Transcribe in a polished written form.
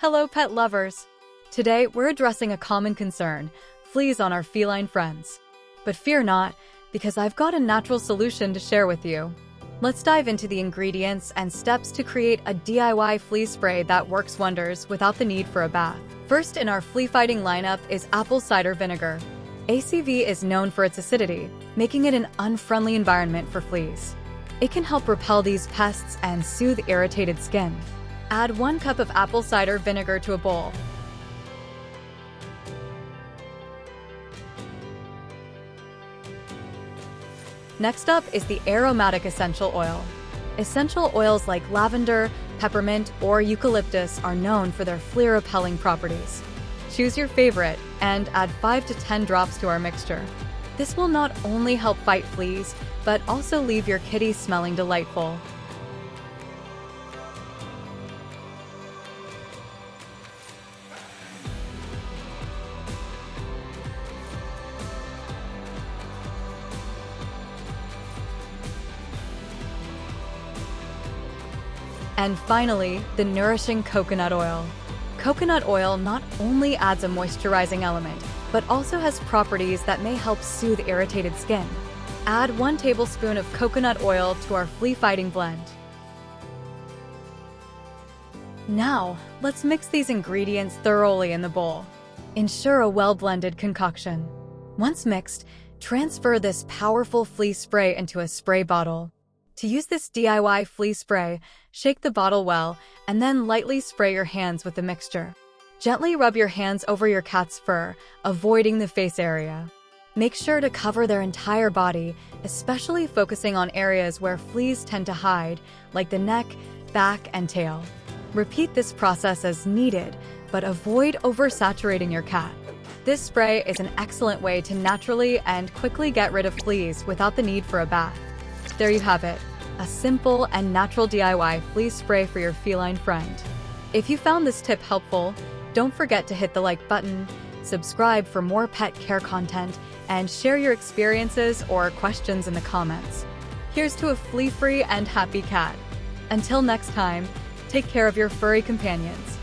Hello, pet lovers! Today, we're addressing a common concern, fleas on our feline friends. But fear not, because I've got a natural solution to share with you. Let's dive into the ingredients and steps to create a DIY flea spray that works wonders without the need for a bath. First in our flea-fighting lineup is apple cider vinegar. ACV is known for its acidity, making it an unfriendly environment for fleas. It can help repel these pests and soothe irritated skin. Add 1 cup of apple cider vinegar to a bowl. Next up is the aromatic essential oil. Essential oils like lavender, peppermint, or eucalyptus are known for their flea-repelling properties. Choose your favorite and add 5 to 10 drops to our mixture. This will not only help fight fleas, but also leave your kitty smelling delightful. And finally, the nourishing coconut oil. Coconut oil not only adds a moisturizing element, but also has properties that may help soothe irritated skin. Add 1 tablespoon of coconut oil to our flea-fighting blend. Now, let's mix these ingredients thoroughly in the bowl. Ensure a well-blended concoction. Once mixed, transfer this powerful flea spray into a spray bottle. To use this DIY flea spray, shake the bottle well and then lightly spray your hands with the mixture. Gently rub your hands over your cat's fur, avoiding the face area. Make sure to cover their entire body, especially focusing on areas where fleas tend to hide, like the neck, back, and tail. Repeat this process as needed, but avoid oversaturating your cat. This spray is an excellent way to naturally and quickly get rid of fleas without the need for a bath. There you have it, a simple and natural DIY flea spray for your feline friend. If you found this tip helpful, don't forget to hit the like button, subscribe for more pet care content, and share your experiences or questions in the comments. Here's to a flea-free and happy cat. Until next time, take care of your furry companions.